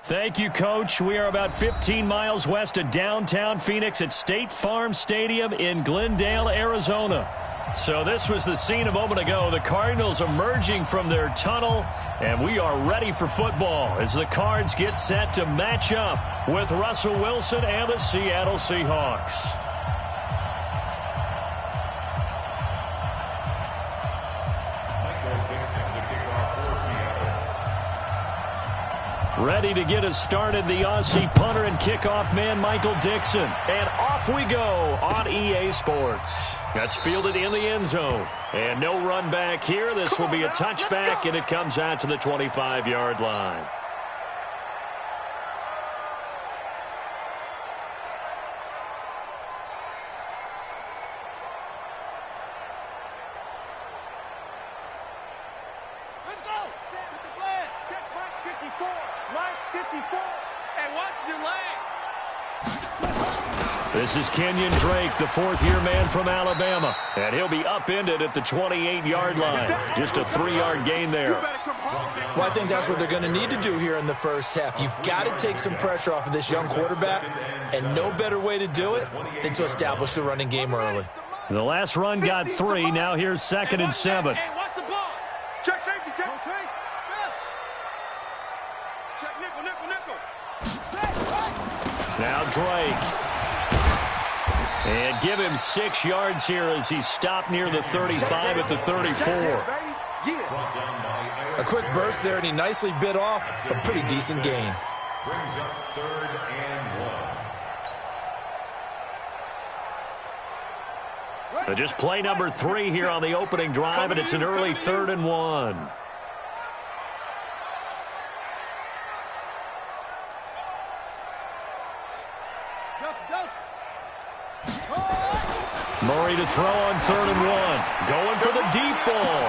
Thank you, Coach. We are about 15 miles west of downtown Phoenix at State Farm Stadium in Glendale, Arizona. So this was the scene a moment ago. The Cardinals emerging from their tunnel, and we are ready for football as the Cards get set to match up with Russell Wilson and the Seattle Seahawks. Ready to get us started, the Aussie punter and kickoff man, Michael Dixon. And off we go on EA Sports. That's fielded in the end zone. And no run back here. This will be a touchback, and it comes out to the 25-yard line. Let's go. Set with the flag. Check mark 54. Mark 54. And watch your leg. This is Kenyon Drake, the fourth-year man from Alabama. And he'll be upended at the 28-yard line. Just a 3-yard gain there. Well, I think that's what they're going to need to do here in the first half. You've got to take some pressure off of this young quarterback, and no better way to do it than to establish the running game early. The last run got 3. Now here's 2nd and 7. Hey, watch the ball. Check safety. Check. Check nickel. Now Drake. And give him 6 yards here as he stopped near the 35 at the 34. A quick burst there, and he nicely bit off a pretty decent gain. Brings up 3rd and 1. Just play number 3 here on the opening drive, and it's an early 3rd and 1. Murray to throw on 3rd and 1. Going for the deep ball.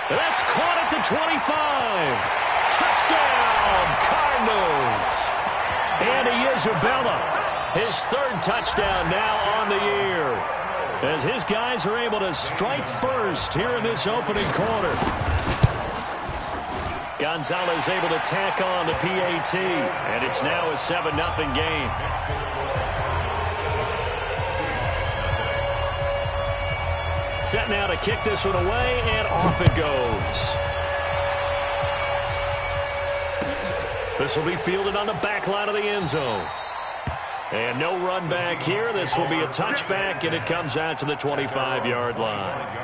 That's caught at the 25. Touchdown, Cardinals. Andy Isabella, his 3rd touchdown now on the year, as his guys are able to strike first here in this opening quarter. Gonzalez able to tack on the PAT, and it's now a 7-0 game. Set now to kick this one away, and off it goes. This will be fielded on the back line of the end zone. And no run back here. This will be a touchback, and it comes out to the 25-yard line.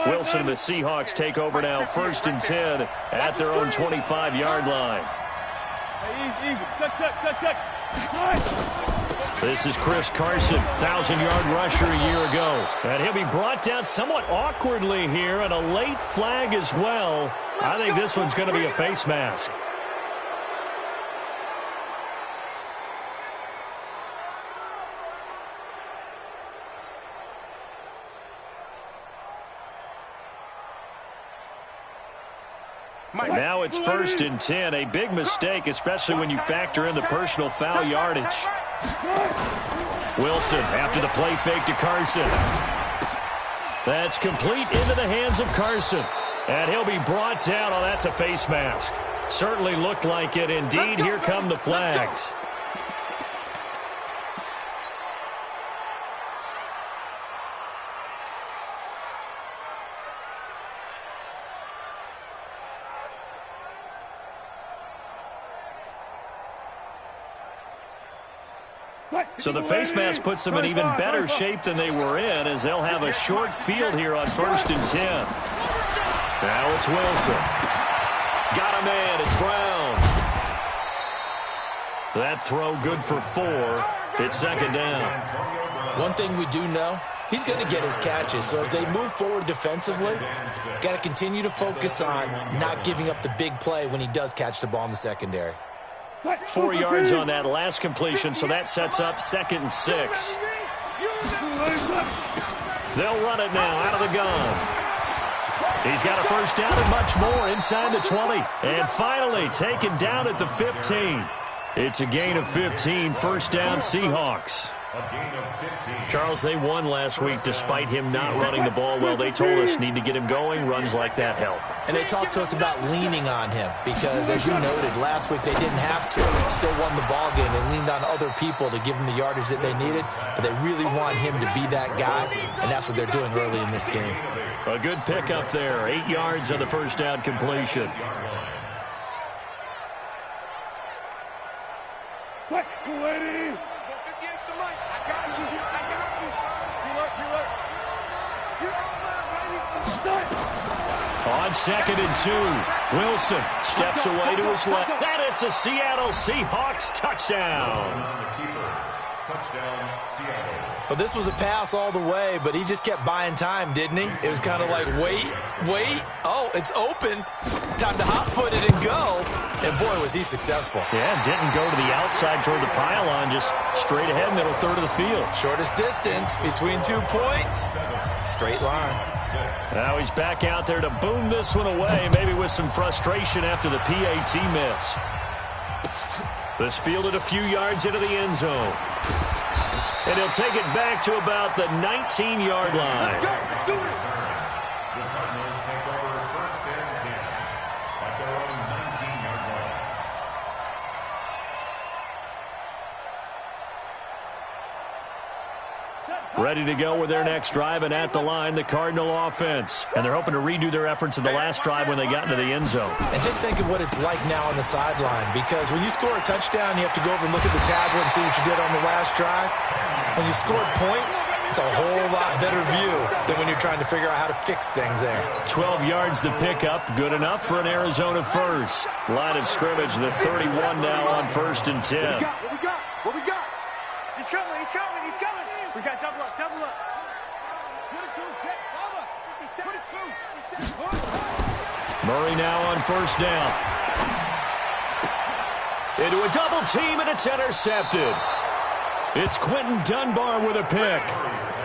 Wilson and the Seahawks take over now, 1st and 10 at their own 25-yard line. This is Chris Carson, 1,000-yard rusher a year ago. And he'll be brought down somewhat awkwardly here, and a late flag as well. I think this one's going to be a face mask. Now it's 1st and 10. A big mistake, especially when you factor in the personal foul yardage. Wilson after the play fake to Carson. That's complete into the hands of Carson. And he'll be brought down. Oh, that's a face mask. Certainly looked like it. Indeed, here come the flags. So the face mask puts them in even better shape than they were in, as they'll have a short field here on 1st and 10. Now it's Wilson. Got a man. It's Brown. That throw good for 4. It's 2nd down. One thing we do know, he's going to get his catches. So as they move forward defensively, got to continue to focus on not giving up the big play when he does catch the ball in the secondary. 4 yards on that last completion, so that sets up 2nd and 6. They'll run it now out of the gun. He's got a 1st down and much more inside the 20. And finally taken down at the 15. It's a gain of 15, 1st down Seahawks. A gain of 15. Charles, they won last week despite him not running the ball well. They told us need to get him going. Runs like that help. And they talked to us about leaning on him because, as you noted, last week they didn't have to. Still won the ball game. They leaned on other people to give them the yardage that they needed, but they really want him to be that guy, and that's what they're doing early in this game. A good pickup there. 8 yards on the first down completion. Lady. On 2nd and 2, Wilson steps away to his left. And it's a Seattle Seahawks touchdown. Touchdown, Seattle. But this was a pass all the way, but he just kept buying time, didn't he? It was kind of like, wait. Oh, it's open. Time to hot-foot it and go. And, boy, was he successful. Yeah, didn't go to the outside toward the pylon, just straight ahead, middle third of the field. Shortest distance between 2 points. Straight line. Now he's back out there to boom this one away, maybe with some frustration after the PAT miss. This fielded a few yards into the end zone. And he'll take it back to about the 19-yard line. The Cardinals take over 1st and 10 at their own 19-yard line. Ready to go with their next drive, and at the line, the Cardinal offense. And they're hoping to redo their efforts in the last drive when they got into the end zone. And just think of what it's like now on the sideline, because when you score a touchdown, you have to go over and look at the tablet and see what you did on the last drive. When you scored points, it's a whole lot better view than when you're trying to figure out how to fix things there. 12 yards to pick up, good enough for an Arizona first. Line of scrimmage, the 31 now on 1st and 10. What we got? He's coming. We got double up. Put it to him, check, over. 57. Put it to. Murray now on 1st down. Into a double team, and it's intercepted. It's Quentin Dunbar with a pick.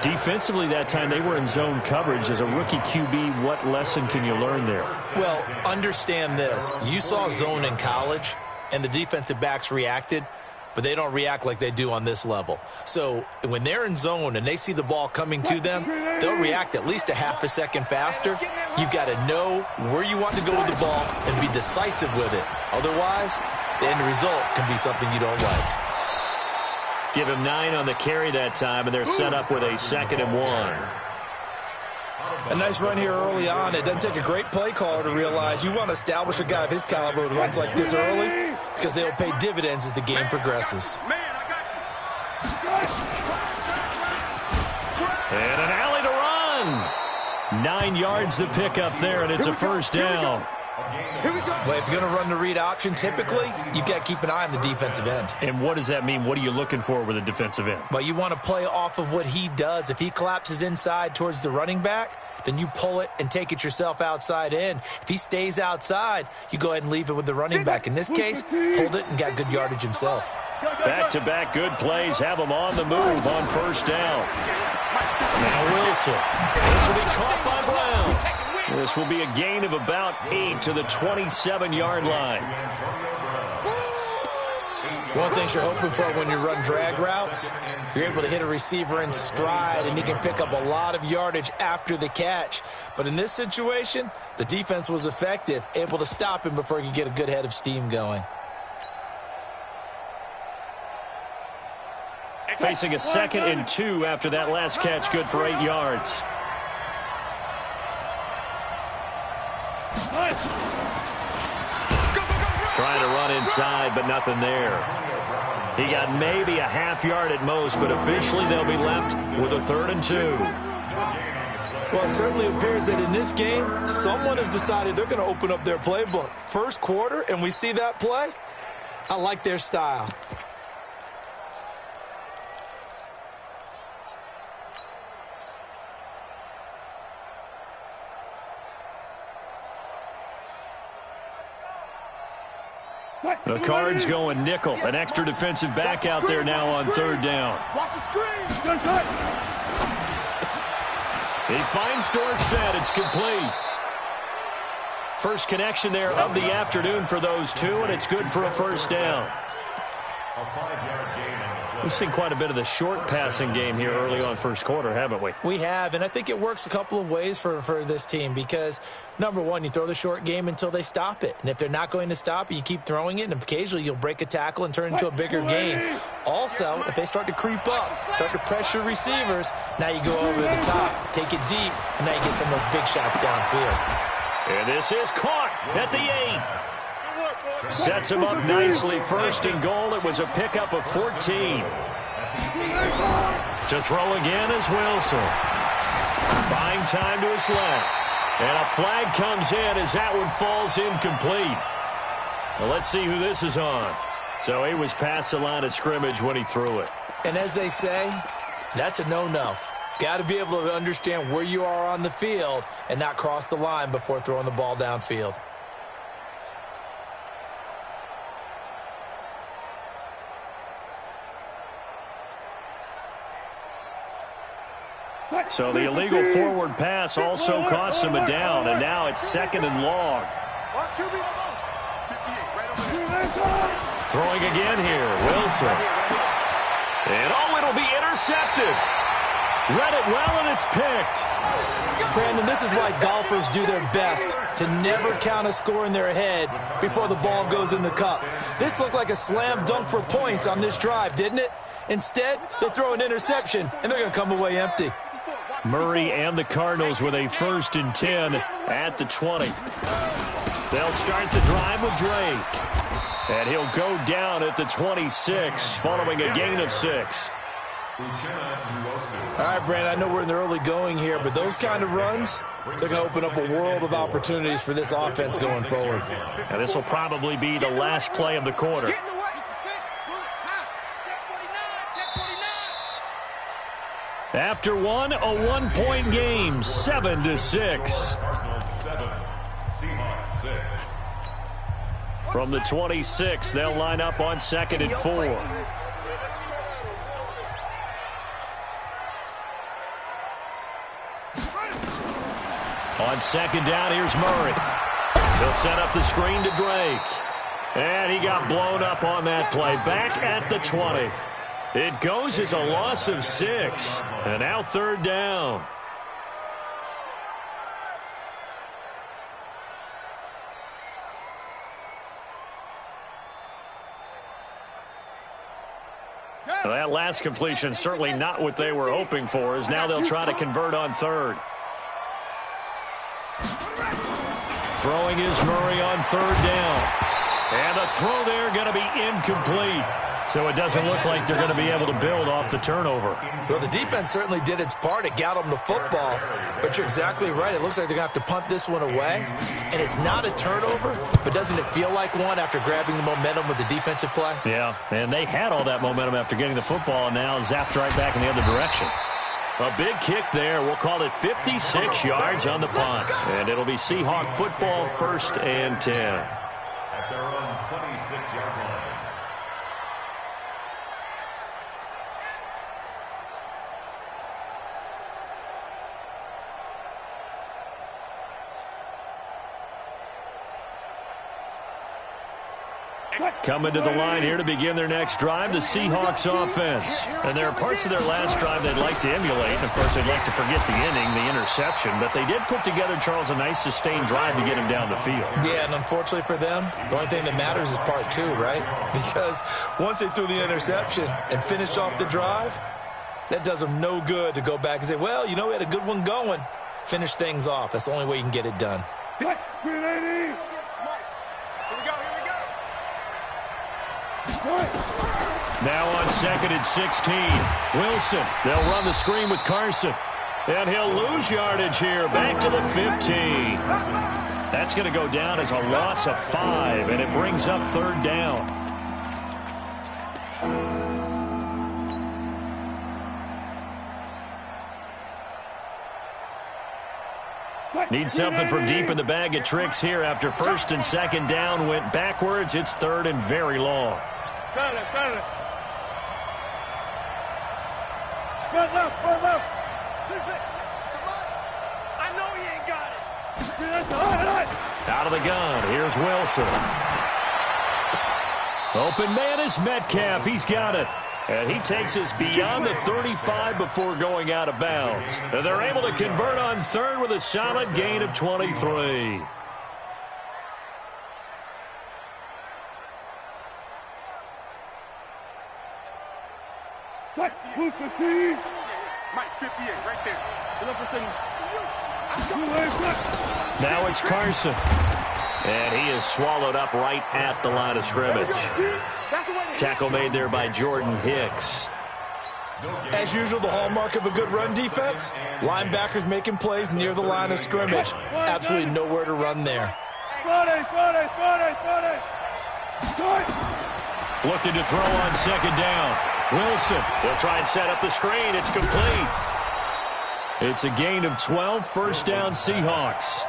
Defensively that time, they were in zone coverage. As a rookie QB, what lesson can you learn there? Well, understand this. You saw zone in college, and the defensive backs reacted, but they don't react like they do on this level. So when they're in zone and they see the ball coming to them, they'll react at least a half a second faster. You've got to know where you want to go with the ball and be decisive with it. Otherwise, the end result can be something you don't like. Give him 9 on the carry that time, and they're set up with a 2nd and 1. A nice run here early on. It doesn't take a great play caller to realize you want to establish a guy of his caliber with runs like this early because they'll pay dividends as the game progresses. Man, I got you. And an alley to run. 9 yards to pick up there, and it's a 1st down. Here we go. Well, if you're going to run the read option, typically, you've got to keep an eye on the defensive end. And what does that mean? What are you looking for with a defensive end? Well, you want to play off of what he does. If he collapses inside towards the running back, then you pull it and take it yourself outside in. If he stays outside, you go ahead and leave it with the running back. In this case, pulled it and got good yardage himself. Back-to-back good plays have him on the move on 1st down. Now Wilson. This will be caught by Brown. This will be a gain of about 8 to the 27-yard line. One thing you're hoping for when you run drag routes, you're able to hit a receiver in stride, and he can pick up a lot of yardage after the catch. But in this situation, the defense was effective, able to stop him before he could get a good head of steam going. Facing a 2nd and 2 after that last catch, good for 8 yards. Trying to run inside, but nothing there. He got maybe a half yard at most, but officially they'll be left with a 3rd and 2. Well, it certainly appears that in this game, someone has decided they're going to open up their playbook. First quarter, and we see that play. I like their style. The Cards going nickel. An extra defensive back out there now on 3rd down. Watch the screen. He finds Dorsett. It's complete. First connection there of the afternoon for those two, and it's good for a 1st down. A 5-yard gain on the play. We've seen quite a bit of the short passing game here early on first quarter, haven't we? We have, and I think it works a couple of ways for this team because, number one, you throw the short game until they stop it. And if they're not going to stop it, you keep throwing it, and occasionally you'll break a tackle and turn it into a bigger game. Also, if they start to creep up, start to pressure receivers, now you go over the top, take it deep, and now you get some of those big shots downfield. And this is caught at the 8. Sets him up nicely. First and goal. It was a pickup of 14. To throw again is Wilson. Buying time to his left. And a flag comes in as that one falls incomplete. Well, let's see who this is on. So he was past the line of scrimmage when he threw it. And as they say, that's a no-no. Got to be able to understand where you are on the field and not cross the line before throwing the ball downfield. So the illegal forward pass also cost him a down, and now it's second and long. Throwing again here, Wilson. And it'll be intercepted. Read it well, and it's picked. Brandon, this is why golfers do their best to never count a score in their head before the ball goes in the cup. This looked like a slam dunk for points on this drive, didn't it? Instead, they throw an interception, and they're going to come away empty. Murray and the Cardinals with a 1st and 10 at the 20. They'll start the drive with Drake. And he'll go down at the 26 following a gain of 6. All right, Brandon, I know we're in the early going here, but those kind of runs, they're going to open up a world of opportunities for this offense going forward. And this will probably be the last play of the quarter. After one, a 1-point game, 7-6. From the 26, they'll line up on 2nd and 4. On 2nd down, here's Murray. He'll set up the screen to Drake. And he got blown up on that play. Back at the 20. It goes as a loss of 6. And now 3rd down. Well, that last completion certainly not what they were hoping for, as now they'll try to convert on 3rd. Throwing is Murray on 3rd down. And the throw there going to be incomplete. So it doesn't look like they're going to be able to build off the turnover. Well, the defense certainly did its part. It got them the football. But you're exactly right. It looks like they're going to have to punt this one away. And it's not a turnover, but doesn't it feel like one after grabbing the momentum with the defensive play? Yeah, and they had all that momentum after getting the football, and now zapped right back in the other direction. A big kick there. We'll call it 56 yards on the punt. And it'll be Seahawk football, 1st and 10. At their own 26-yard line. Coming to the line here to begin their next drive, the Seahawks offense. And there are parts of their last drive they'd like to emulate. And, of course, they'd like to forget the inning, the interception. But they did put together, Charles, a nice sustained drive to get him down the field. Yeah, and unfortunately for them, the only thing that matters is part 2, right? Because once they threw the interception and finished off the drive, that does them no good to go back and say, well, you know, we had a good one going. Finish things off. That's the only way you can get it done. Now on 2nd and 16. Wilson. They'll run the screen with Carson. And he'll lose yardage here. Back to the 15. That's going to go down as a loss of 5. And it brings up 3rd down. Need something from deep in the bag of tricks here after 1st and 2nd down went backwards. It's 3rd and very long. Front left. I know he ain't got it. Out of the gun, here's Wilson. Open man is Metcalf. He's got it. And he takes us beyond the 35 before going out of bounds. And they're able to convert on third with a solid gain of 23. Mike 58, right there. Now it's Carson. And he is swallowed up right at the line of scrimmage. Tackle made there by Jordan Hicks. As usual, the hallmark of a good run defense, linebackers making plays near the line of scrimmage. Absolutely nowhere to run there. Looking to throw on second down. Wilson will try and set up the screen. It's complete. It's a gain of 12, first down Seahawks.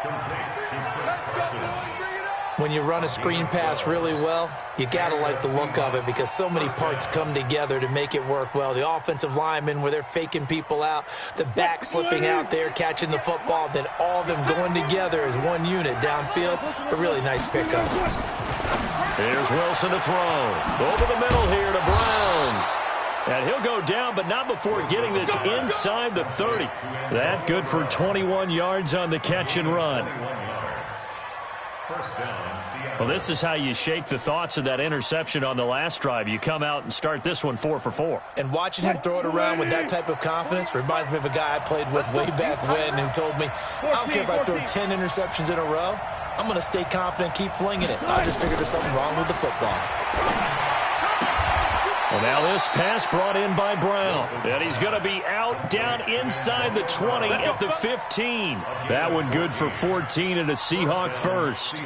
When you run a screen pass really well, you got to like the look of it because so many parts come together to make it work well. The offensive linemen where they're faking people out, the back slipping out there, catching the football, then all of them going together as one unit downfield. A really nice pickup. Here's Wilson to throw. Over the middle here to Brown. And he'll go down, but not before getting this inside the 30. That good for 21 yards on the catch and run. Well, this is how you shake the thoughts of that interception on the last drive. You come out and start this one 4 for 4. And watching him throw it around with that type of confidence reminds me of a guy I played with way back when who told me, I don't care if I throw 10 interceptions in a row, I'm going to stay confident, keep flinging it. I just figured there's something wrong with the football. Well, now this pass brought in by Brown. And he's going to be out down inside the 20 at the 15. That one good for 14 and a Seahawk first.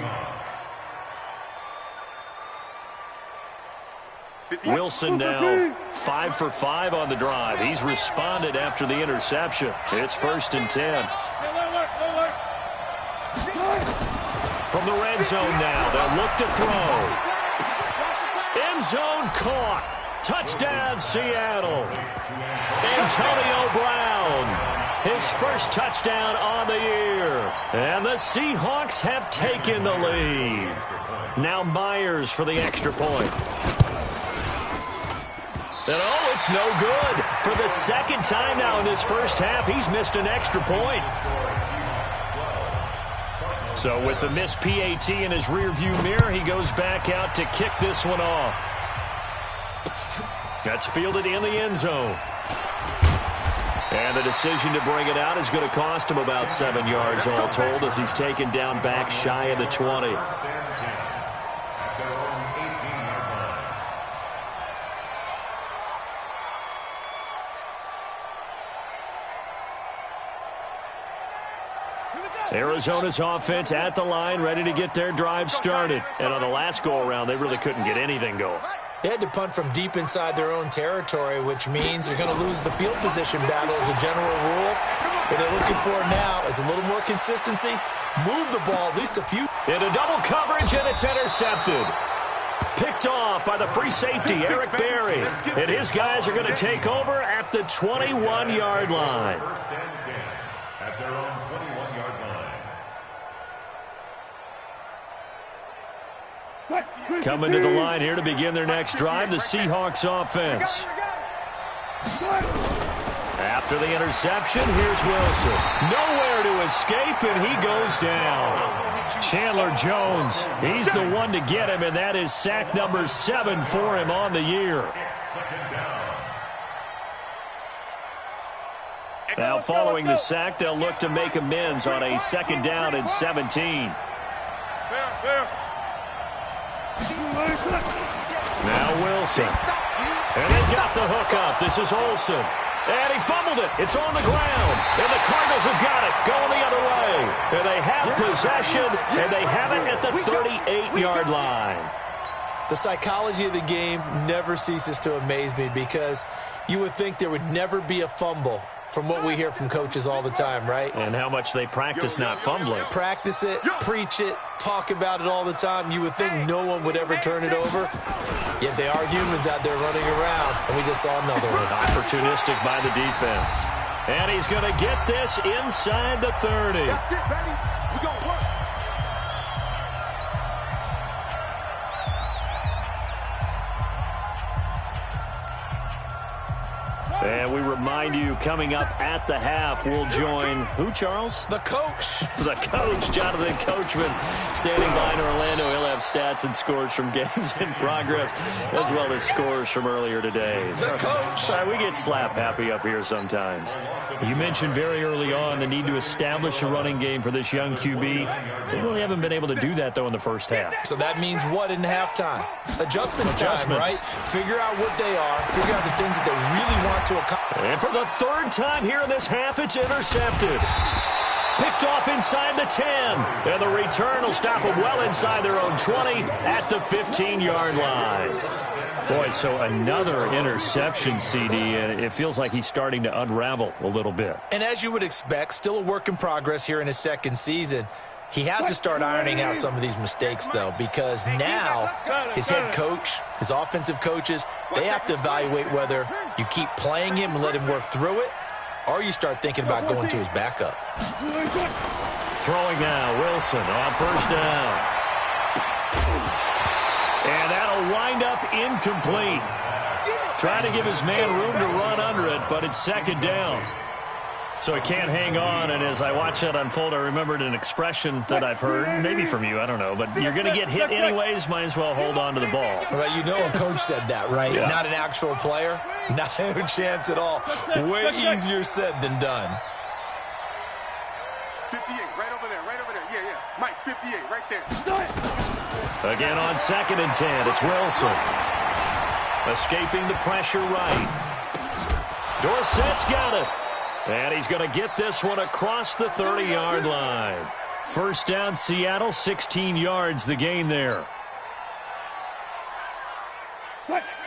Wilson now 5 for 5 on the drive. He's responded after the interception. It's 1st and 10. From the red zone now, they'll look to throw. End zone caught. Touchdown, Seattle. Antonio Brown, his first touchdown on the year. And the Seahawks have taken the lead. Now Myers for the extra point. And oh, it's no good. For the second time now in this first half, he's missed an extra point. So with the missed PAT in his rearview mirror, he goes back out to kick this one off. That's fielded in the end zone. And the decision to bring it out is going to cost him about 7 yards all told as he's taken down back shy of the 20. Arizona's offense at the line, ready to get their drive started. And on the last go-around, they really couldn't get anything going. They had to punt from deep inside their own territory, which means they're going to lose the field position battle as a general rule. What they're looking for now is a little more consistency. Move the ball at least a few. Into double coverage, and it's intercepted. Picked off by the free safety, Eric Berry. And his guys are going to take over at the 21-yard line. First and 10 at their own 21-yard line. Coming to the line here to begin their next drive, the Seahawks offense. After the interception, here's Wilson. Nowhere to escape, and he goes down. Chandler Jones, he's the one to get him, and that is sack number 7 for him on the year. Now following the sack, they'll look to make amends on a 2nd down and 17. Now Wilson. And they got the hook up. This is Olsen. And he fumbled it. It's on the ground. And the Cardinals have got it. Going the other way. And they have possession. And they have it at the 38-yard line. The psychology of the game never ceases to amaze me because you would think there would never be a fumble from what we hear from coaches all the time, right? And how much they practice not fumbling. Practice it, preach it, talk about it all the time. You would think no one would ever turn it over. Yet they are humans out there running around, and we just saw another one. Opportunistic by the defense. And he's going to get this inside the 30. That's it, baby. We're going to work. remind you, coming up at the half, we'll join who, Charles? The coach. The coach, Jonathan Coachman, standing by in Orlando. He'll have stats and scores from games in progress, as well as scores from earlier today. The coach. We get slap happy up here sometimes. You mentioned very early on the need to establish a running game for this young QB. They really haven't been able to do that, though, in the first half. So that means what in halftime? Adjustments time, right? Figure out what they are. Figure out the things that they really want to accomplish. And for the third time here in this half, it's intercepted. Picked off inside the 10. And the return will stop them well inside their own 20 at the 15-yard line. Boy, so another interception, CD, and it feels like he's starting to unravel a little bit. And as you would expect, still a work in progress here in his second season. He has to start ironing out some of these mistakes, though, because now his head coach, his offensive coaches, they have to evaluate whether you keep playing him and let him work through it, or you start thinking about going to his backup. Throwing now, Wilson on first down. And that'll wind up incomplete. Trying to give his man room to run under it, but it's second down. So he can't hang on, and as I watch that unfold, I remembered an expression that I've heard, maybe from you, I don't know, but you're going to get hit anyways, might as well hold on to the ball. Right, you know a coach said that, right? Yeah. Not an actual player? Not a chance at all. Way easier said than done. 58, right over there, yeah. Mike, 58, right there. Again on 2nd and 10, it's Wilson. Escaping the pressure right. Dorsett's got it. And he's going to get this one across the 30-yard line. First down, Seattle, 16 yards the gain there.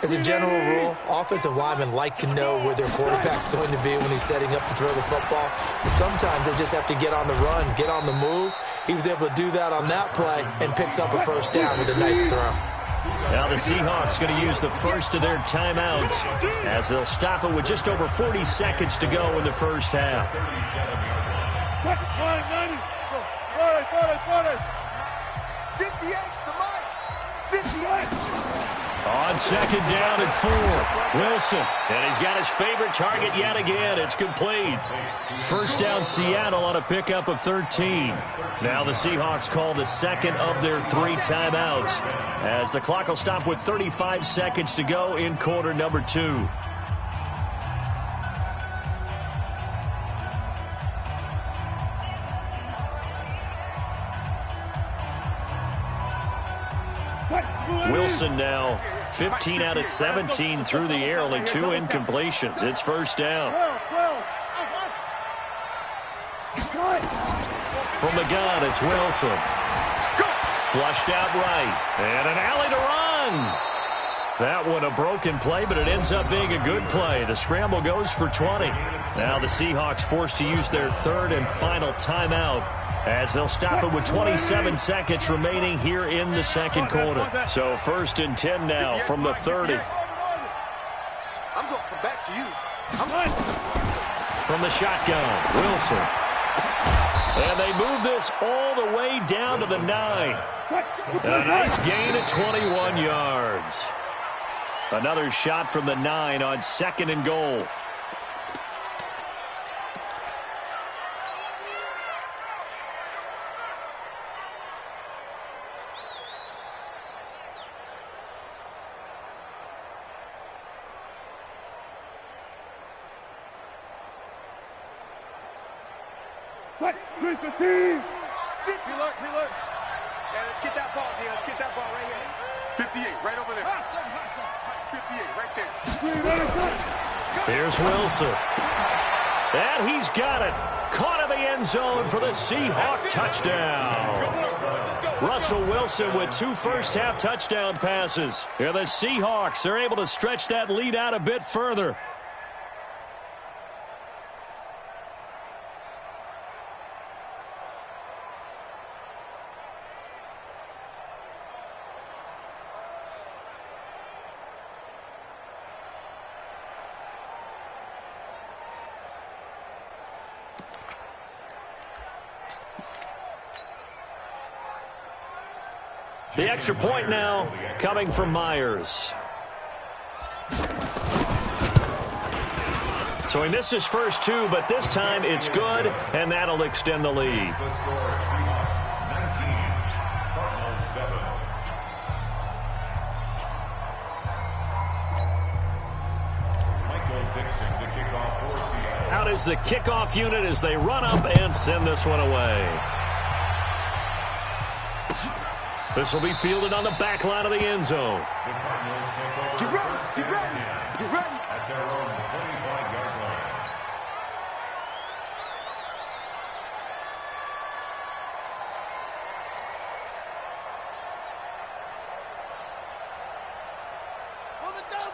As a general rule, offensive linemen like to know where their quarterback's going to be when he's setting up to throw the football. But sometimes they just have to get on the run, get on the move. He was able to do that on that play and picks up a first down with a nice throw. Now the Seahawks going to use the first of their timeouts as they'll stop it with just over 40 seconds to go in the first half. 58 to Mike. 58. On second down and 4, Wilson. And he's got his favorite target yet again. It's complete. First down, Seattle on a pickup of 13. Now the Seahawks call the second of their 3 timeouts as the clock will stop with 35 seconds to go in quarter number 2. Wilson now 15 out of 17 through the air, only 2 incompletions. It's first down. From the gun, it's Wilson. Flushed out right. And an alley to run. That one a broken play, but it ends up being a good play. The scramble goes for 20. Now the Seahawks forced to use their third and final timeout as they'll stop it with 27 seconds remaining here in the second quarter. So first and 10 now from the 30. I'm going to come back to you. From the shotgun, Wilson. And they move this all the way down to the 9. A nice gain at 21 yards. Another shot from the 9 on second and goal. Preload. Yeah, let's get that ball, D. Let's get that ball right here. 58, right over there. 58, right there. Here's Wilson. And he's got it. Caught in the end zone for the Seahawk touchdown. Russell Wilson with 2 first-half touchdown passes. Here the Seahawks are able to stretch that lead out a bit further. The extra point now coming from Myers. So he missed his first two, but this time it's good, and that'll extend the lead. The score, Seahawks 19, Cardinals 7. Michael Dixon to kick off for Seattle. Out is the kickoff unit as they run up and send this one away. This will be fielded on the back line of the end zone. The Cardinals take over. Get ready, first get and ready, 10 get ready. at their own 25-yard line.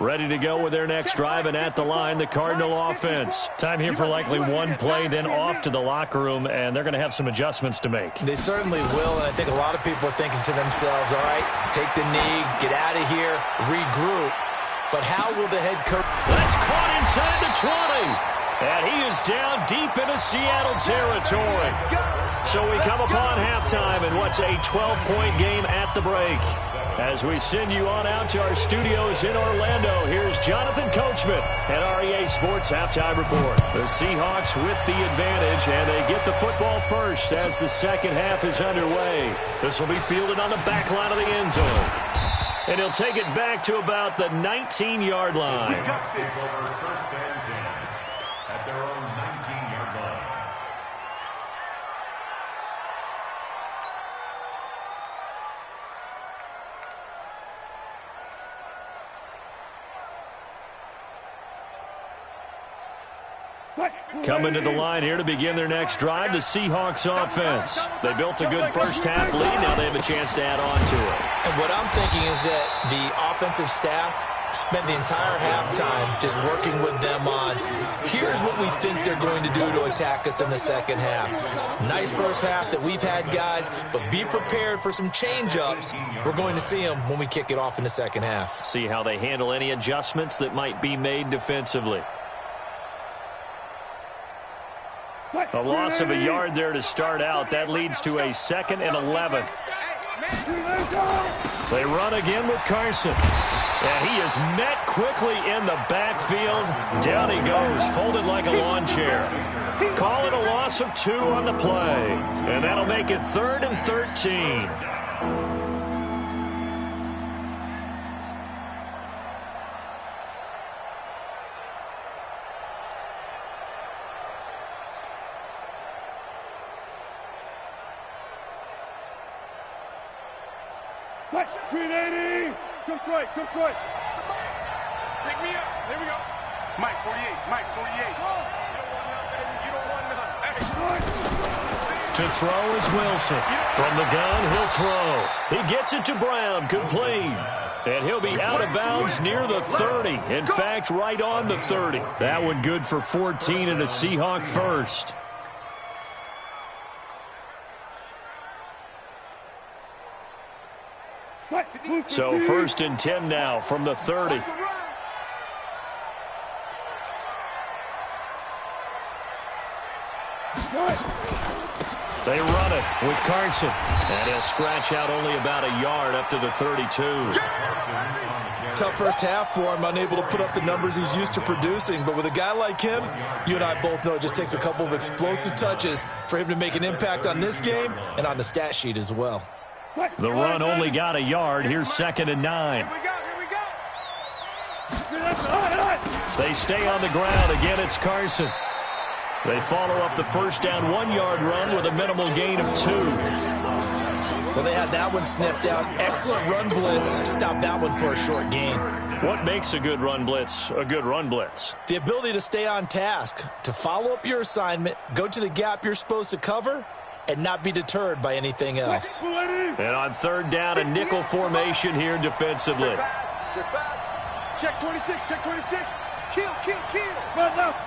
Ready to go with their next drive, and at the line, the Cardinal offense. Time here for likely one play, then off to the locker room, and they're going to have some adjustments to make. They certainly will, and I think a lot of people are thinking to themselves, all right, take the knee, get out of here, regroup. But how will the head coach... That's caught inside the 20. And he is down deep into Seattle territory. So we come upon halftime in what's a 12-point game at the break. As we send you on out to our studios in Orlando, here's Jonathan Coachman at REA Sports Halftime Report. The Seahawks with the advantage, and they get the football first as the second half is underway. This will be fielded on the back line of the end zone. And he'll take it back to about the 19-yard line. Seahawks take over first and 10 at their own 19-yard line. Coming to the line here to begin their next drive, the Seahawks offense. They built a good first-half lead. Now they have a chance to add on to it. And what I'm thinking is that the offensive staff spent the entire halftime just working with them on, here's what we think they're going to do to attack us in the second half. Nice first half that we've had, guys, but be prepared for some change-ups. We're going to see them when we kick it off in the second half. See how they handle any adjustments that might be made defensively. A loss of a yard there to start out. That leads to a 2nd and 11. They run again with Carson. And he is met quickly in the backfield. Down he goes, folded like a lawn chair. Call it a loss of 2 on the play. And that'll make it 3rd and 13. Green 80! Jump right, jump right! Pick me up! Here we go! Mike, 48, Mike, 48. You don't want none, baby. You don't want none. To throw is Wilson. From the gun, he'll throw. He gets it to Brown, complete. And he'll be out of bounds near the 30. In fact, right on the 30. That one good for 14 and a Seahawk first. So 1st and 10 now from the 30. They run it with Carson. And he'll scratch out only about a yard up to the 32. Tough first half for him, unable to put up the numbers he's used to producing. But with a guy like him, you and I both know it just takes a couple of explosive touches for him to make an impact on this game and on the stat sheet as well. The run only got a yard. Here's 2nd and 9. Here we go! They stay on the ground. Again, it's Carson. They follow up the first down 1-yard run with a minimal gain of 2. Well, they had that one sniffed out. Excellent run blitz. Stopped that one for a short gain. What makes a good run blitz a good run blitz? The ability to stay on task, to follow up your assignment, go to the gap you're supposed to cover, and not be deterred by anything else. And on 3rd down, a nickel formation here defensively. Check 26, check 26. Kill. Run left.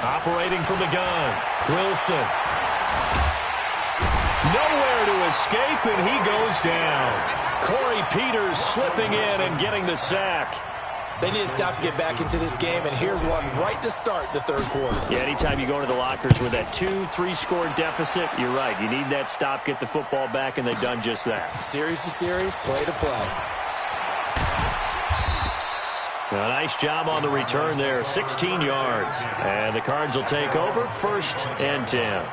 Operating from the gun, Wilson. Nowhere to escape, and he goes down. Corey Peters slipping in and getting the sack. They need to stop to get back into this game, and here's one right to start the 3rd quarter. Yeah, anytime you go into the lockers with that 2-3-score deficit, you're right. You need that stop, get the football back, and they've done just that. Series to series, play to play. A nice job on the return there, 16 yards. And the Cards will take over, 1st and 10.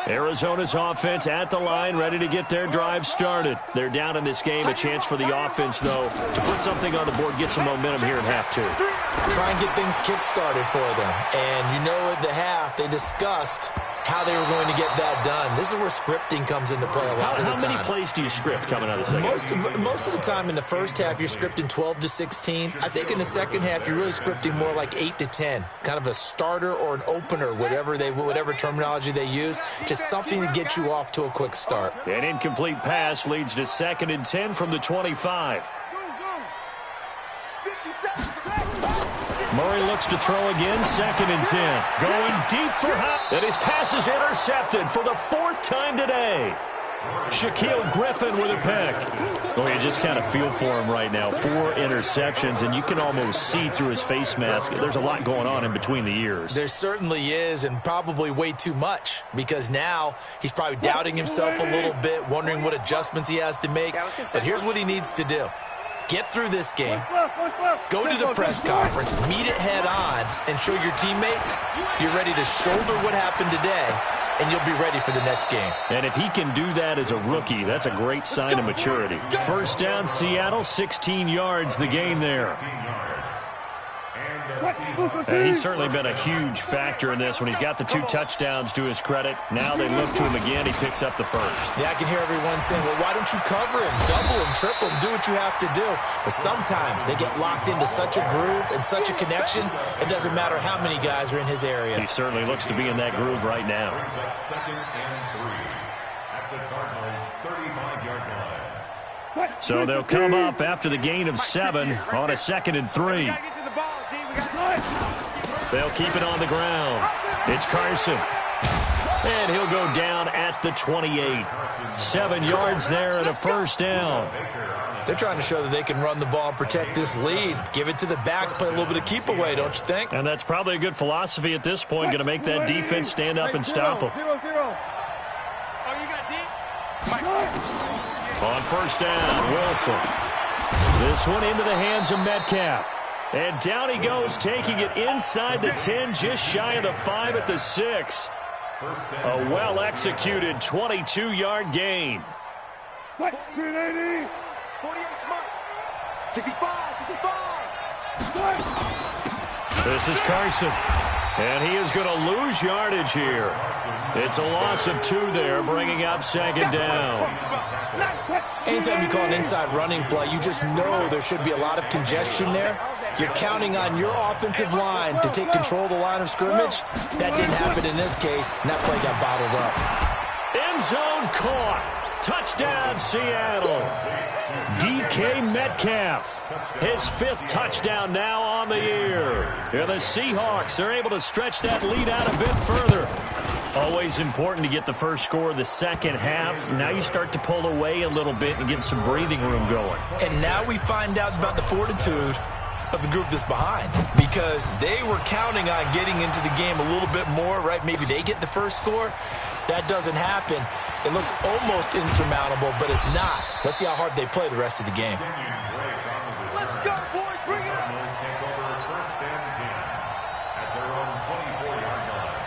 Arizona's offense at the line, ready to get their drive started. They're down in this game. A chance for the offense, though, to put something on the board, get some momentum here in half 2. Try and get things kick-started for them. And you know at the half, they discussed how they were going to get that done. This is where scripting comes into play a lot of the time. How many plays do you script coming out of the second? Most of the time in the first half, you're scripting 12 to 16. I think in the second half, you're really scripting more like 8 to 10. Kind of a starter or an opener, whatever terminology they use. Just something to get you off to a quick start. An incomplete pass leads to 2nd and 10 from the 25. Murray looks to throw again, 2nd and 10. Going deep for Hop. And his pass is intercepted for the 4th time today. Shaquille Griffin with a pick. Well, you just kind of feel for him right now. 4 interceptions, and you can almost see through his face mask. There's a lot going on in between the ears. There certainly is, and probably way too much, because now he's probably doubting himself a little bit, wondering what adjustments he has to make. But here's what he needs to do. Get through this game, go to the press conference, meet it head on, and show your teammates you're ready to shoulder what happened today, and you'll be ready for the next game. And if he can do that as a rookie, that's a great sign of maturity. 1st down, Seattle, 16 yards, the gain there. He's certainly been a huge factor in this when he's got the 2 touchdowns to his credit. Now they look to him again. He picks up the 1st. Yeah, I can hear everyone saying, well, why don't you cover him, double him, triple him, do what you have to do. But sometimes they get locked into such a groove and such a connection, it doesn't matter how many guys are in his area. He certainly looks to be in that groove right now. 2nd and 3 at the Cardinals' 35-yard line. So they'll come up after the gain of 7 on a 2nd and 3. They'll keep it on the ground. It's Carson. And he'll go down at the 28. 7 yards there and a 1st down. They're trying to show that they can run the ball and protect this lead. Give it to the backs, play a little bit of keep away, don't you think? And that's probably a good philosophy at this point. Going to make that defense stand up and stop them. On 1st down, Wilson. This one into the hands of Metcalf. And down he goes, taking it inside the 10, just shy of the 5 at the 6. A well-executed 22-yard gain. 380. 65. This is Carson. And he is going to lose yardage here. It's a loss of 2 there, bringing up 2nd down. Anytime you call an inside running play, you just know there should be a lot of congestion there. You're counting on your offensive line to take control of the line of scrimmage. That didn't happen in this case, and that play got bottled up. End zone caught. Touchdown, Seattle. DK Metcalf. His 5th touchdown now on the year. And the Seahawks are able to stretch that lead out a bit further. Always important to get the first score of the second half. Now you start to pull away a little bit and get some breathing room going. And now we find out about the fortitude of the group that's behind, because they were counting on getting into the game a little bit more, right? Maybe they get the first score. That doesn't happen. It looks almost insurmountable, but it's not. Let's see how hard they play the rest of the game. Let's go, boys. Bring it up. Take over 1st and 10 at their own 24-yard line.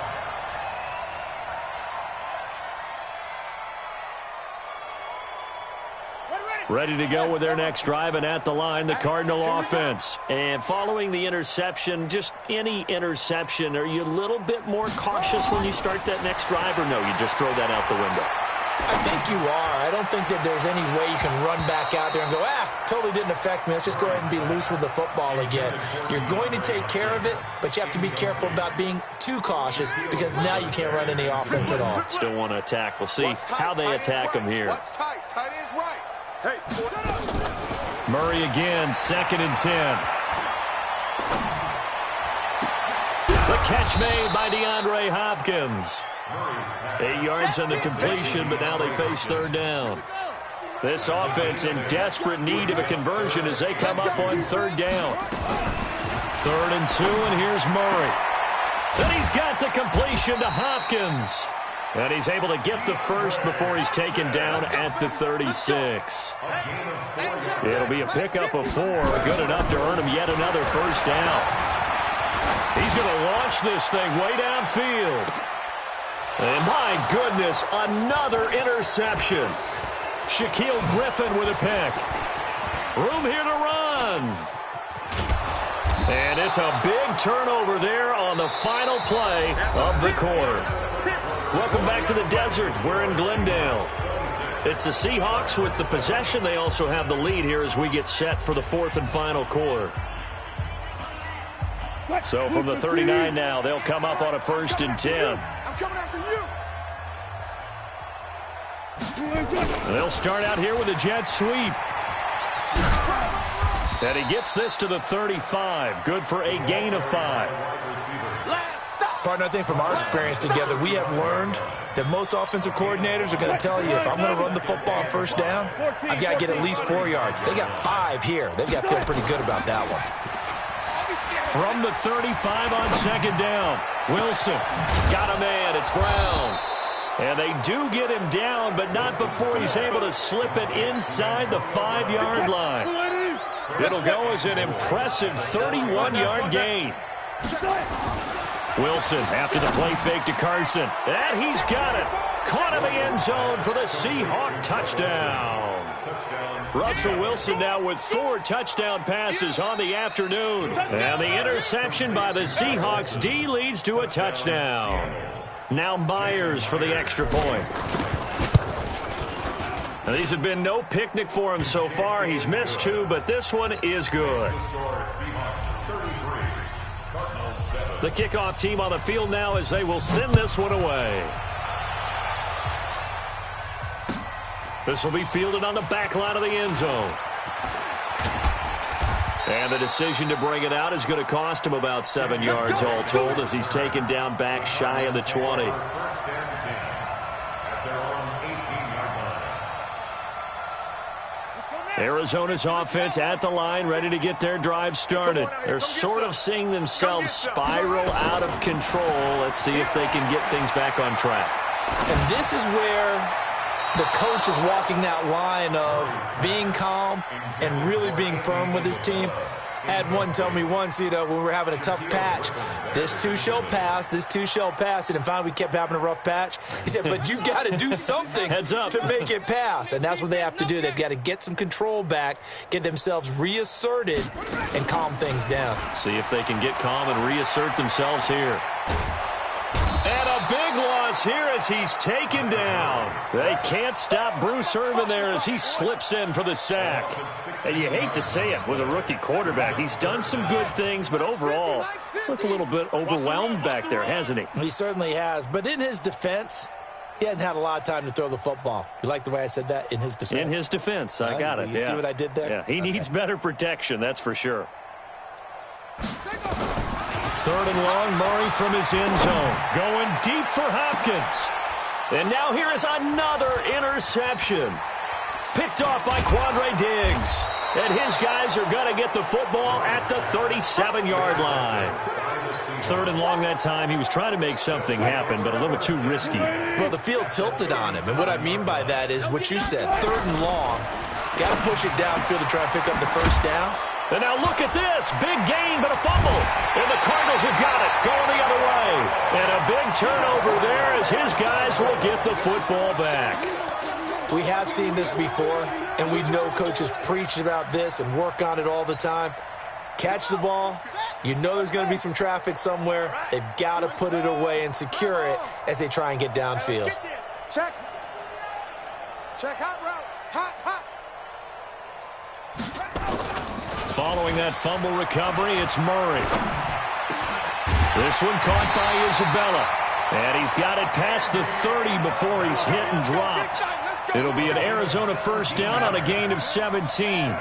Ready to go with their next drive, and at the line, the Cardinal offense. And following the interception, just any interception, are you a little bit more cautious when you start that next drive, or no, you just throw that out the window? I think you are. I don't think that there's any way you can run back out there and go, totally didn't affect me. Let's just go ahead and be loose with the football again. You're going to take care of it, but you have to be careful about being too cautious, because now you can't run any offense at all. Still want to attack. We'll see how they attack them here. What's tight? Tight is right. Hey, Murray again, 2nd and 10. The catch made by DeAndre Hopkins. 8 yards on the completion, but now they face 3rd down. This offense in desperate need of a conversion as they come up on 3rd down. 3rd and 2, and here's Murray. And he's got the completion to Hopkins. And he's able to get the first before he's taken down at the 36. It'll be a pickup of 4, good enough to earn him yet another first down. He's going to launch this thing way downfield. And my goodness, another interception. Shaquille Griffin with a pick. Room here to run. And it's a big turnover there on the final play of the quarter. Welcome back to the desert. We're in Glendale. It's the Seahawks with the possession. They also have the lead here as we get set for the 4th and final quarter. So from the 39 now, they'll come up on a 1st and 10. I'm coming after you. They'll start out here with a jet sweep. And he gets this to the 35. Good for a gain of 5. Partner, I think from our experience together, we have learned that most offensive coordinators are going to tell you, if I'm going to run the football on first down, I've got to get at least 4 yards. They got 5 here. They've got to feel pretty good about that one. From the 35 on 2nd down, Wilson got a man. It's Brown. And they do get him down, but not before he's able to slip it inside the 5-yard line. It'll go as an impressive 31-yard gain. Wilson after the play fake to Carson. And he's got it. Caught in the end zone for the Seahawk touchdown. Russell Wilson now with 4 touchdown passes on the afternoon. And the interception by the Seahawks D leads to a touchdown. Now Myers for the extra point. Now, these have been no picnic for him so far. He's missed 2, but this one is good. The kickoff team on the field now as they will send this one away. This will be fielded on the back line of the end zone. And the decision to bring it out is going to cost him about 7 yards all told as he's taken down back shy of the 20. Arizona's offense at the line, ready to get their drive started. They're sort of seeing themselves spiral out of control. Let's see if they can get things back on track. And this is where the coach is walking that line of being calm and really being firm with his team. I had one tell me once, when we were having a tough patch, this too shall pass, this too shall pass. And then finally we kept having a rough patch. He said, but you got to do something to make it pass. And that's what they have to do. They've got to get some control back, get themselves reasserted, and calm things down. See if they can get calm and reassert themselves here. And a big loss here as he's taken down. They can't stop Bruce Irvin there as he slips in for the sack. And you hate to say it with a rookie quarterback. He's done some good things, but overall, looked a little bit overwhelmed back there, hasn't he? He certainly has. But in his defense, he hadn't had a lot of time to throw the football. You like the way I said that? In his defense? In his defense. I got it. You see what I did there? Yeah, he needs better protection, that's for sure. 3rd and long, Murray from his end zone. Going deep for Hopkins. And now here is another interception. Picked off by Quandre Diggs. And his guys are going to get the football at the 37-yard line. 3rd and long that time. He was trying to make something happen, but a little too risky. Well, the field tilted on him. And what I mean by that is what you said. 3rd and long. Got to push it downfield to try and pick up the first down. And now look at this. Big gain, but a fumble. And the Cardinals have got it. Going the other way. And a big turnover there as his guys will get the football back. We have seen this before, and we know coaches preach about this and work on it all the time. Catch the ball. You know there's going to be some traffic somewhere. They've got to put it away and secure it as they try and get downfield. Check. Check hot route. Hot. Following that fumble recovery, it's Murray. This one caught by Isabella. And he's got it past the 30 before he's hit and dropped. It'll be an Arizona first down on a gain of 17.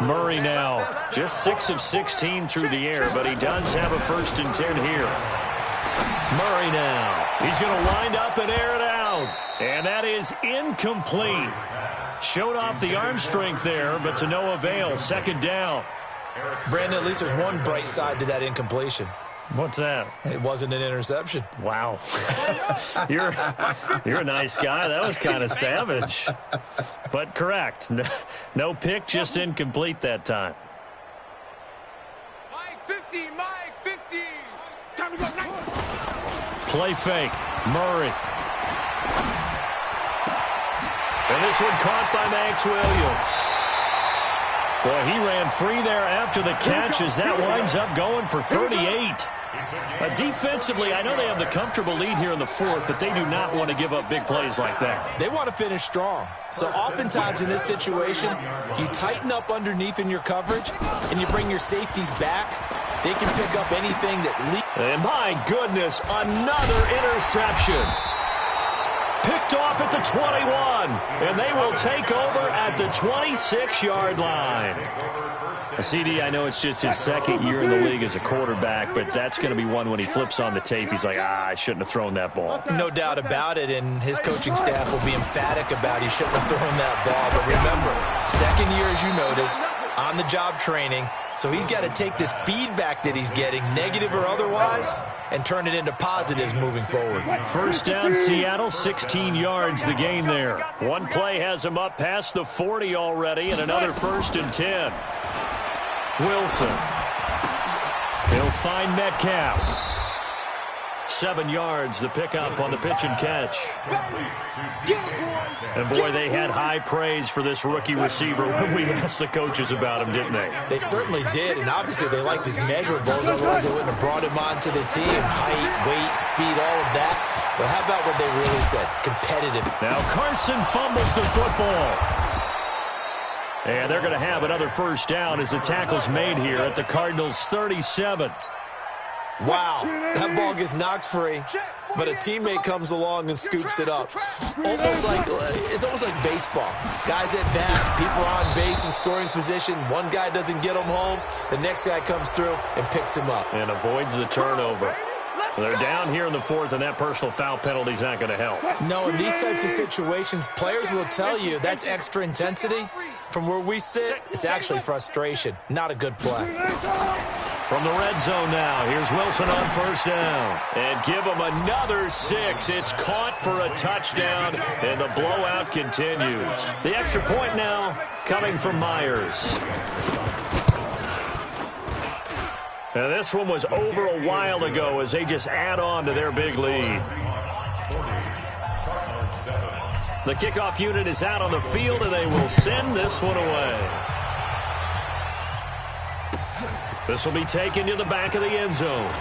Murray now just 6 of 16 through the air, but he does have a 1st and 10 here. Murray now. He's going to wind up and air it out. And that is incomplete. Showed off the arm strength there, but to no avail. 2nd down. Brandon, at least there's one bright side to that incompletion. What's that? It wasn't an interception. Wow. You're a nice guy. That was kind of savage. But correct. No pick, just incomplete that time. Mike 50, Mike 50. Time to go. Play fake. Murray. And this one caught by Max Williams. Boy, he ran free there after the catch as that winds up going for 38. Defensively, I know they have the comfortable lead here in the fourth, but they do not want to give up big plays like that. They want to finish strong. So oftentimes in this situation, you tighten up underneath in your coverage, and you bring your safeties back. They can pick up anything that leads. And my goodness, another interception. Picked off at the 21, and they will take over at the 26-yard line. CD, I know it's just his second year in the league as a quarterback, but that's going to be one when he flips on the tape. He's like, I shouldn't have thrown that ball. No doubt about it, and his coaching staff will be emphatic about he shouldn't have thrown that ball. But remember, second year, as you noted, on-the-job training, so he's got to take this feedback that he's getting, negative or otherwise, and turn it into positives moving forward. First down, Seattle, 16 yards the gain there. One play has him up past the 40 already, and another 1st and 10. Wilson. He'll find Metcalf. 7 yards, the pickup on the pitch and catch. And boy, they had high praise for this rookie receiver when we asked the coaches about him, didn't they? They certainly did, and obviously they liked his measurables, otherwise they wouldn't have brought him onto the team. Height, weight, speed, all of that. But how about what they really said? Competitive. Now Carson fumbles the football. And they're going to have another first down as the tackle's made here at the Cardinals' 37. Wow, that ball gets knocked free, but a teammate comes along and scoops it up. It's almost like baseball. Guys at bat, people are on base in scoring position. One guy doesn't get him home. The next guy comes through and picks him up. And avoids the turnover. They're down here in the fourth, and that personal foul penalty is not going to help. No, in these types of situations, players will tell you that's extra intensity. From where we sit, it's actually frustration. Not a good play. From the red zone now, here's Wilson on first down. And give him another 6. It's caught for a touchdown, and the blowout continues. The extra point now coming from Myers. Now this one was over a while ago as they just add on to their big lead. The kickoff unit is out on the field, and they will send this one away. This will be taken to the back of the end zone.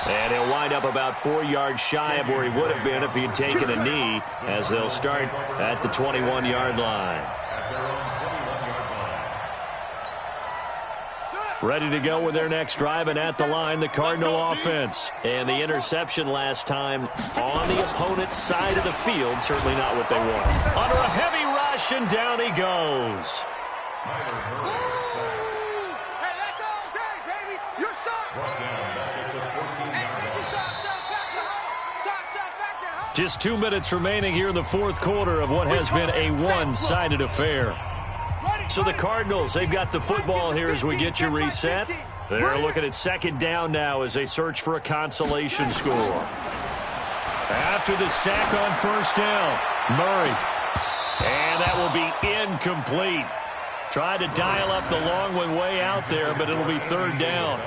And he'll wind up about 4 yards shy of where he would have been if he had taken a knee, as they'll start at the 21-yard line. Ready to go with their next drive, and at the line, the Cardinal offense. And the interception last time on the opponent's side of the field, certainly not what they want. Under a heavy rush, and down he goes. Hey, that's okay, baby. You're shot. Hey, take your shot back to home. Shot back to home. Just 2 minutes remaining here in the fourth quarter of what has been a one-sided affair. So the Cardinals, they've got the football here as we get you reset. They're looking at second down now as they search for a consolation score. After the sack on first down, Murray. And that will be incomplete. Tried to dial up the long one way out there, but it'll be third down.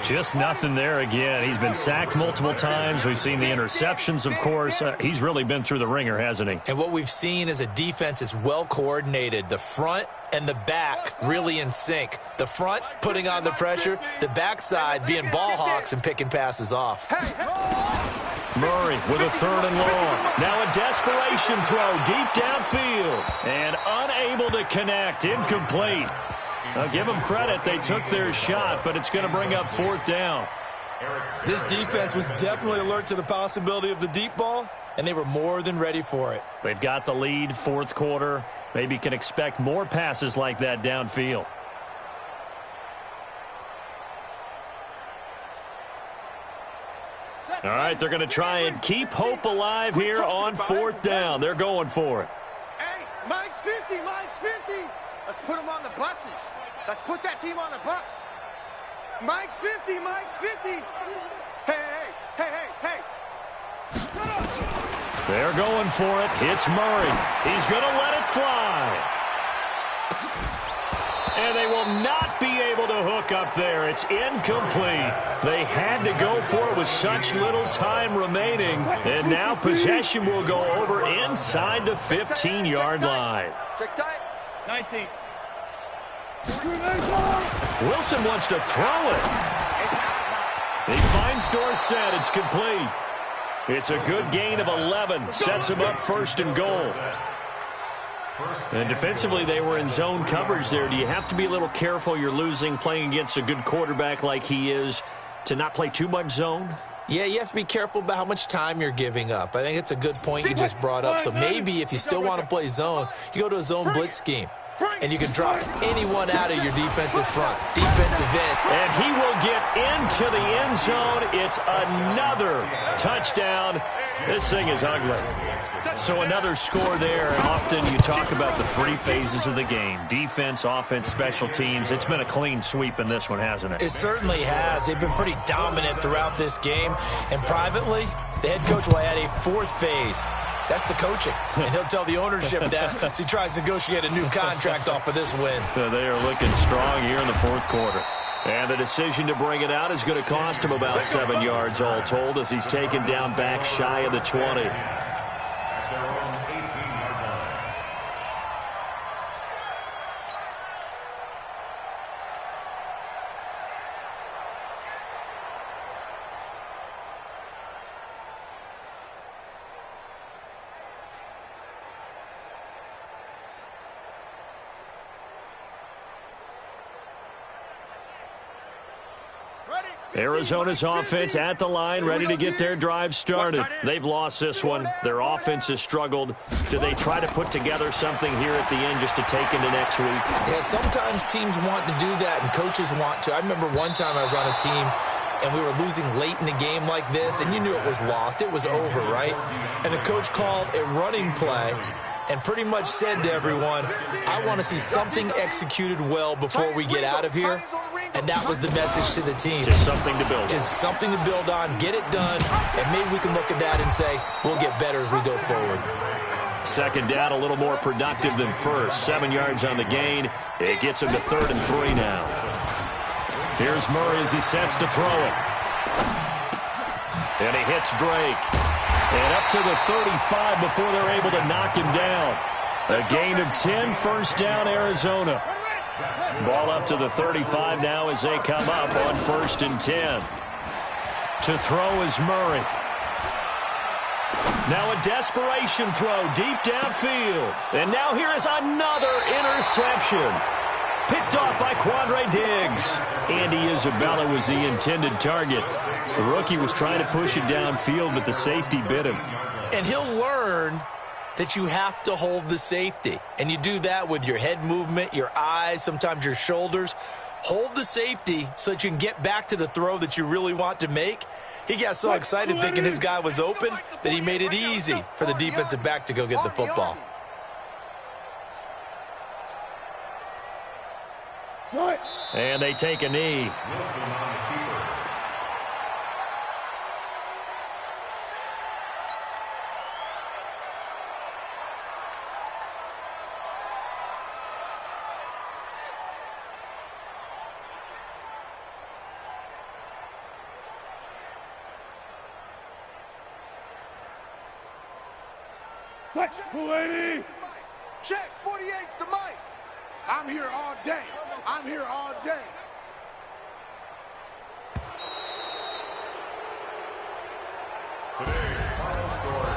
Just nothing there again. He's been sacked multiple times. We've seen the interceptions, of course. He's really been through the ringer, hasn't he? And what we've seen is a defense is well coordinated. The front and the back really in sync. The front putting on the pressure, the backside being ball hawks and picking passes off. Murray with a third and long. Now a desperation throw deep downfield. And unable to connect. Incomplete. I'll give them credit. They took their shot, but it's going to bring up fourth down. This defense was definitely alert to the possibility of the deep ball, and they were more than ready for it. They've got the lead, fourth quarter. Maybe can expect more passes like that downfield. All right, they're going to try and keep hope alive here on fourth down. They're going for it. Hey, Mike's 50, Mike's 50. Let's put him on the buses. Let's put that team on the bus. Mike's 50, Mike's 50. Hey. They're going for it. It's Murray. He's going to let it fly. And they will not be able to hook up there. It's incomplete. They had to go for it with such little time remaining. And now possession will go over inside the 15-yard line. Check tight. 19. Wilson wants to throw it. He finds Dorsett. It's complete. It's a good gain of 11. Sets him up first and goal. And defensively, they were in zone coverage there. Do you have to be a little careful? You're losing, playing against a good quarterback like he is, to not play too much zone? Yeah, you have to be careful about how much time you're giving up. I think it's a good point you just brought up. So maybe if you still want to play zone, you go to a zone blitz scheme. And you can drop anyone out of your defensive front, defensive end. And he will get into the end zone. It's another touchdown. This thing is ugly. So another score there. Often you talk about the three phases of the game: defense, offense, special teams. It's been a clean sweep in this one, hasn't it? It certainly has. They've been pretty dominant throughout this game. And privately, the head coach will add a fourth phase. That's the coaching. And he'll tell the ownership that as he tries to negotiate a new contract off of this win. So they are looking strong here in the fourth quarter. And the decision to bring it out is going to cost him about 7 yards all told, as he's taken down back shy of the 20. Arizona's offense at the line, ready to get their drive started. They've lost this one. Their offense has struggled. Do they try to put together something here at the end just to take into next week? Yeah, sometimes teams want to do that and coaches want to. I remember one time I was on a team and we were losing late in the game like this, and you knew it was lost. It was over, right? And the coach called a running play and pretty much said to everyone, I want to see something executed well before we get out of here. And that was the message to the team. Just something to build on. Just something to build on, get it done, and maybe we can look at that and say, we'll get better as we go forward. Second down, a little more productive than first. 7 yards on the gain. It gets him to 3rd and 3 now. Here's Murray as he sets to throw it. And he hits Drake. And up to the 35 before they're able to knock him down. A gain of 10, first down, Arizona. Ball up to the 35 now as they come up on 1st and 10. To throw is Murray. Now a desperation throw deep downfield. And now here is another interception. Picked off by Quandre Diggs. Andy Isabella was the intended target. The rookie was trying to push it downfield, but the safety bit him. And he'll learn that you have to hold the safety. And you do that with your head movement, your eyes, sometimes your shoulders. Hold the safety so that you can get back to the throw that you really want to make. He got so excited thinking his guy was open that he made it easy for the defensive back to go get the football. And they take a knee. Check, 48's the mic. I'm here all day. I'm here all day.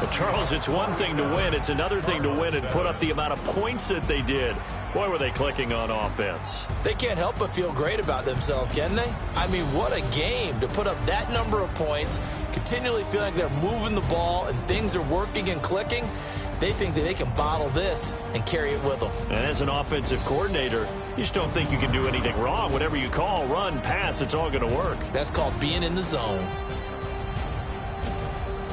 But Charles, it's one thing to win. It's another thing to win and put up the amount of points that they did. Boy, were they clicking on offense. They can't help but feel great about themselves, can they? I mean, what a game to put up that number of points, continually feeling like they're moving the ball and things are working and clicking. They think that they can bottle this and carry it with them. And as an offensive coordinator, you just don't think you can do anything wrong. Whatever you call, run, pass, it's all going to work. That's called being in the zone.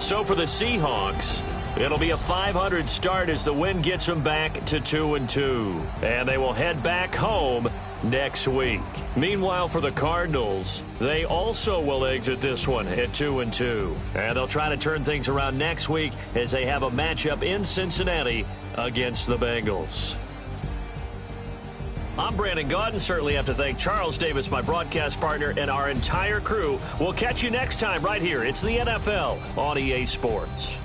So for the Seahawks, It'll be a 500 start as the win gets them back to 2-2. And they will head back home next week. Meanwhile, for the Cardinals, they also will exit this one at 2-2. And they'll try to turn things around next week as they have a matchup in Cincinnati against the Bengals. I'm Brandon Gaudin. Certainly have to thank Charles Davis, my broadcast partner, and our entire crew. We'll catch you next time right here. It's the NFL on EA Sports.